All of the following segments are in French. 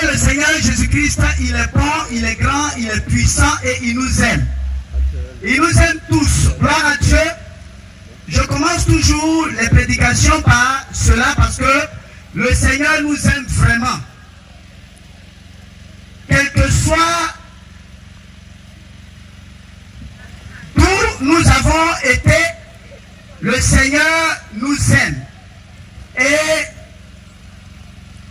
Et le Seigneur Jésus-Christ, il est bon, il est grand, il est puissant et il nous aime. Il nous aime tous. Gloire à Dieu. Je commence toujours les prédications par cela parce que le Seigneur nous aime vraiment. Quel que soit d'où nous avons été, le Seigneur nous aime. Et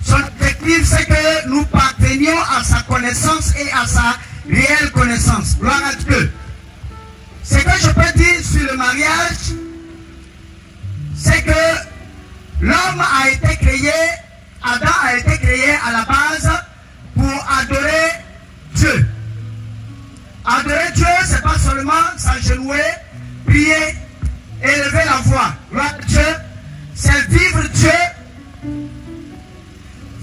son objectif, c'est que nous parvenions à sa connaissance et à sa réelle connaissance. Gloire à Dieu. Ce que je peux dire sur le mariage, c'est que l'homme a été créé, Adam a été créé à la base pour adorer Dieu. Adorer Dieu, c'est pas seulement s'agenouiller, prier, élever la voix. Gloire à Dieu, c'est vivre Dieu.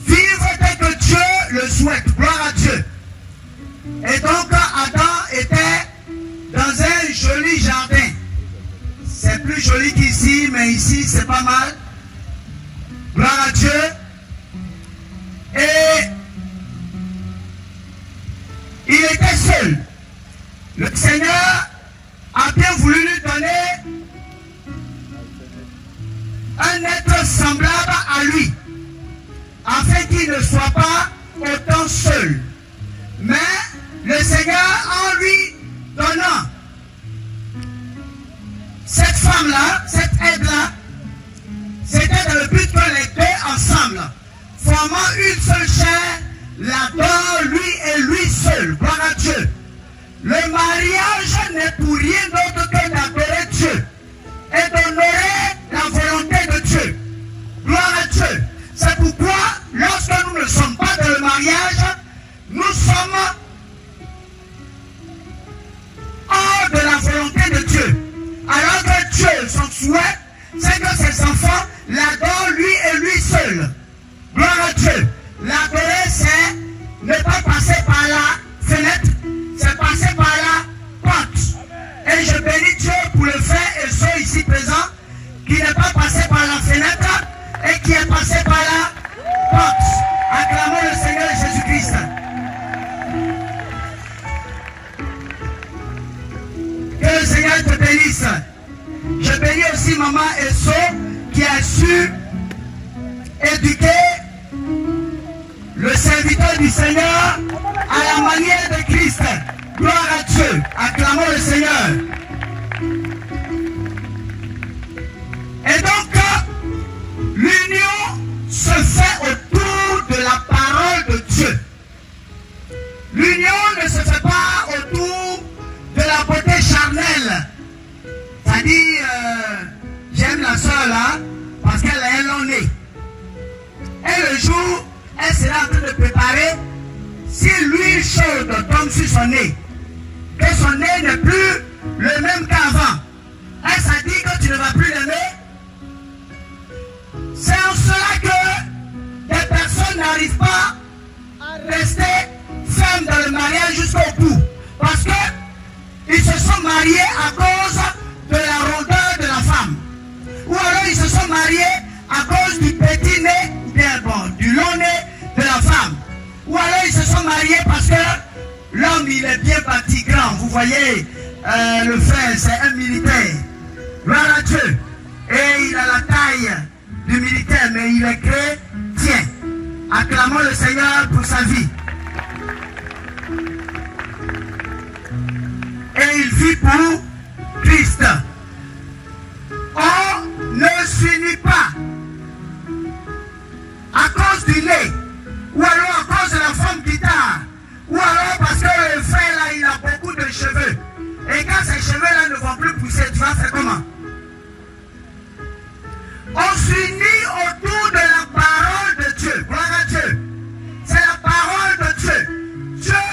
Vivre tel que Dieu le souhaite. Gloire à Dieu. Et donc Adam était dans un joli jardin. C'est plus joli qu'ici, mais ici c'est pas mal. Gloire à Dieu. Et il était seul. Le Seigneur a bien voulu lui donner un être semblable à lui, afin qu'il ne soit pas autant seul. Mais le Seigneur, en lui donnant cette femme-là, cette aide-là, c'était dans le but que les deux ensemble, formant une seule chair, l'adorent lui et lui seul. Gloire à Dieu. Le mariage n'est pour rien d'autre que d'adorer Dieu et d'honorer la volonté de Dieu. Gloire à Dieu. C'est pourquoi, lorsque nous ne sommes pas dans le mariage, nous sommes hors de la volonté de Dieu. Alors que Dieu, son souhait, c'est que ses enfants l'adorent lui et lui seul. Gloire à Dieu. L'adorer, c'est ne pas passer par la fenêtre, c'est passer par la porte. Et je bénis Dieu pour le frère et ceux ici présents qui n'est pas passé par la fenêtre et qui est passé par la porte. Acclamons le Seigneur Jésus-Christ. Que le Seigneur te bénisse. Je bénis aussi maman Esso qui a su éduquer le serviteur du Seigneur à la manière de Christ. Gloire à Dieu. Acclamons le Seigneur. Et donc, l'union se fait autour de la parole de Dieu. L'union ne se fait pas autour de la beauté charnelle. C'est-à-dire, j'aime la soeur là, parce qu'elle a un long nez. Et le jour, elle sera en train de préparer, si l'huile chaude tombe sur son nez, que son nez n'est plus le même qu'avant, elle s'est dit que tu ne vas plus l'aimer. C'est en cela que des personnes n'arrivent pas à rester fermes dans le mariage jusqu'au bout. Parce qu'ils se sont mariés à cause de la rondeur de la femme. Ou alors ils se sont mariés à cause du petit nez, ou bien bon, du long nez de la femme. Ou alors ils se sont mariés parce que l'homme il est bien bâti grand. Vous voyez, le frère c'est un militaire. Gloire à Dieu. Et il a la taille du militaire, mais il est chrétien. Acclamons le Seigneur pour sa vie. Et il vit pour Christ. On ne s'unit pas à cause du nez, ou alors à cause de la femme guitare, ou alors parce que le frère là il a beaucoup de cheveux. Et quand ces cheveux là ne vont plus pousser, tu vas faire comment? On s'unit autour de la parole de Dieu. Gloire à Dieu. C'est la parole de Dieu. Dieu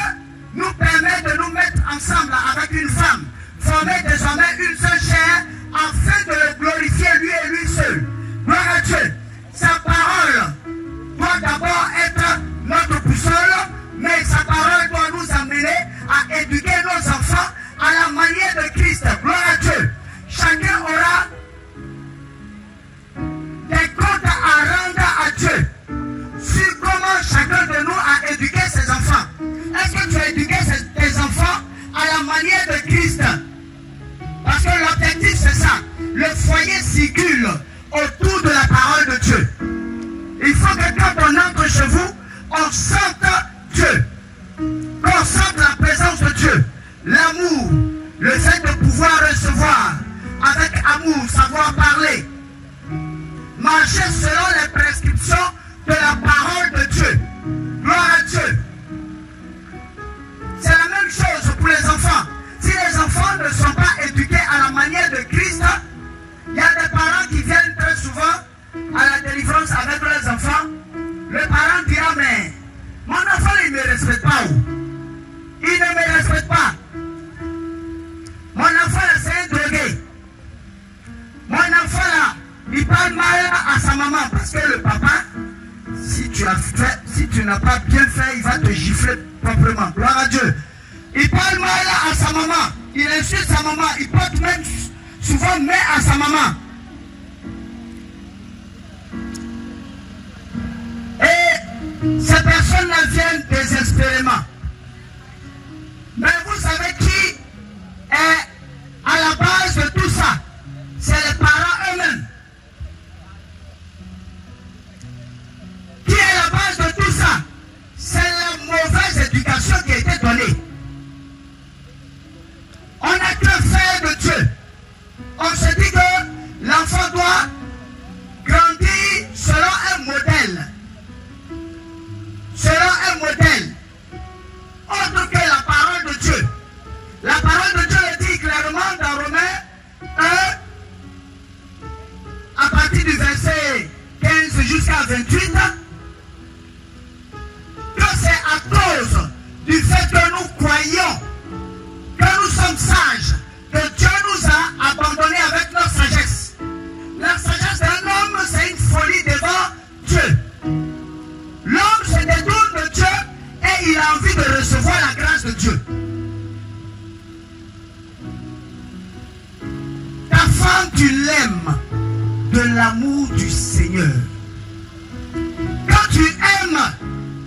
nous permet de nous mettre ensemble avec une femme, former désormais une seule chair, afin de le glorifier lui et lui seul. Gloire à Dieu. Sa parole doit d'abord être notre boussole, mais sa parole doit nous amener à éduquer nos enfants à la manière de Christ. Gloire à Dieu. Chacun aura des comptes à rendre à Dieu sur comment chacun de nous a foyer circule autour de la parole de Dieu. Il faut que quand on entre chez vous, on sente Dieu. Qu'on sente la présence de Dieu. L'amour, le fait de pouvoir recevoir avec amour, savoir parler. Marcher selon les prescriptions de la parole de Dieu. Gloire à Dieu. C'est la même chose pour les enfants. Si les enfants ne sont pas éduqués à la manière de Christ, il y a des parents qui viennent très souvent à la délivrance avec leurs enfants. Le parent dira, mais mon enfant il ne me respecte pas où? Il ne me respecte pas. Mon enfant c'est un drogué. Mon enfant là, il parle mal à sa maman parce que le papa, si tu n'as pas bien fait, il va te gifler proprement. Gloire à Dieu. Il parle mal à sa maman. Il insulte sa maman. Il porte même souvent main à sa maman. Et ces personnes-là viennent désespérément. Mais vous savez qui est à la base de tout ça? C'est les parents eux-mêmes. Qui est à la base de tout ça? C'est la mauvaise éducation qui a été donnée. On a que faire de Dieu. On se dit que l'enfant doit grandir selon un modèle. Selon un modèle. Autre que la parole de Dieu. La parole de Dieu le dit clairement dans Romains 1, à partir du verset 15 jusqu'à 28, que c'est à cause du fait que nous croyons, que nous sommes sages, que Dieu nous a abandonnés avec notre sagesse. La sagesse d'un homme, c'est une folie devant Dieu. L'homme se détourne de Dieu et il a envie de recevoir la grâce de Dieu. Ta femme, tu l'aimes de l'amour du Seigneur. Quand tu aimes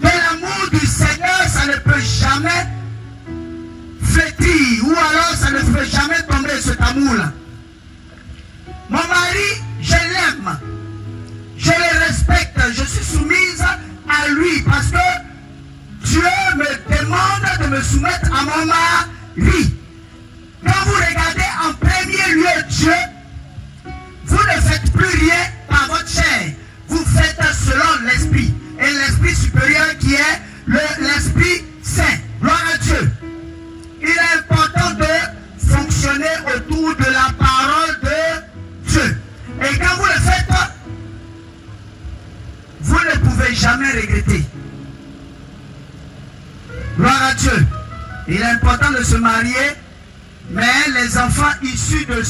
de l'amour du Seigneur, ça ne peut jamais flétrir ou alors ça ne peut jamais tomber cet amour-là. Mon mari, je l'aime, je le respecte, je suis soumise à lui parce que Dieu me demande de me soumettre à mon mari. Quand vous regardez en premier lieu Dieu, vous ne faites plus rien par votre chair, vous faites selon l'Esprit. Et l'Esprit supérieur qui est l'Esprit Saint. Gloire à Dieu. Il est important de fonctionner autour de la parole de Dieu. Et quand vous le faites, vous ne pouvez jamais regretter. Gloire à Dieu. Il est important de se marier, mais les enfants issus de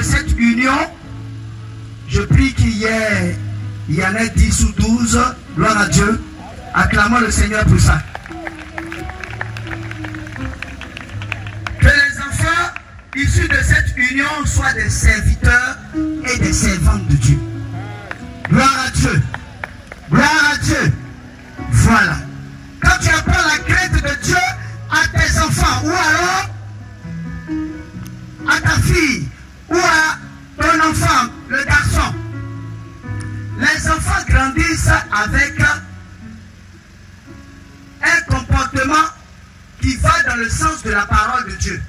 cette union, je prie qu'il y en ait 10 ou 12. Gloire à Dieu. Acclamons le Seigneur pour ça. Que les enfants issus de cette union soient des serviteurs et des servantes de Dieu. Gloire à Dieu. Gloire à Dieu. Voilà. Quand tu apprends la crainte de Dieu à tes enfants, ou alors à ta fille, ou à ton enfant, le garçon, les enfants grandissent avec un comportement qui va dans le sens de la parole de Dieu.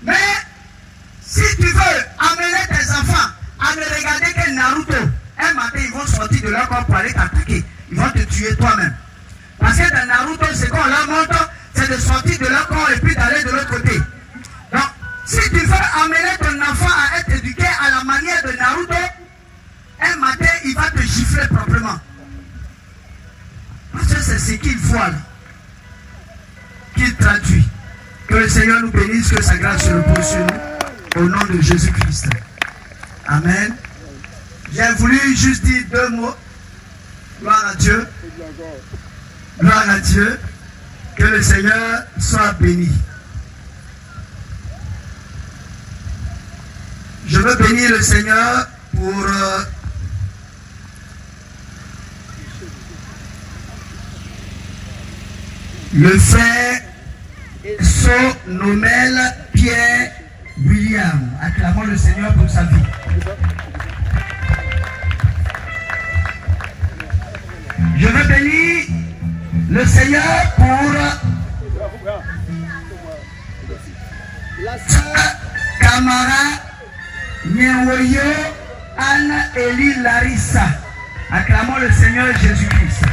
Mais si tu veux amener tes enfants à ne regarder que Naruto, un matin ils vont sortir de leur corps pour aller t'attaquer. Ils vont te tuer toi-même. Parce que dans Naruto, ce qu'on leur montre, c'est de sortir de leur corps et puis d'aller de l'autre côté. Donc, si tu veux amener ton enfant à être éduqué à la manière de Naruto, un matin, il va te gifler proprement. Parce que c'est ce qu'il voit là, qu'il traduit. Que le Seigneur nous bénisse, que sa grâce se repose sur nous, au nom de Jésus-Christ. Amen. J'ai voulu juste dire 2 mots. Gloire à Dieu. Gloire à Dieu. Que le Seigneur soit béni. Je veux bénir le Seigneur pour le frère Sonomel Pierre William. William. Acclamons le Seigneur pour sa vie. Je veux bénir le Seigneur pour la sœur Camara Nyewoyo Anne Elie Larissa. Acclamons le Seigneur Jésus-Christ.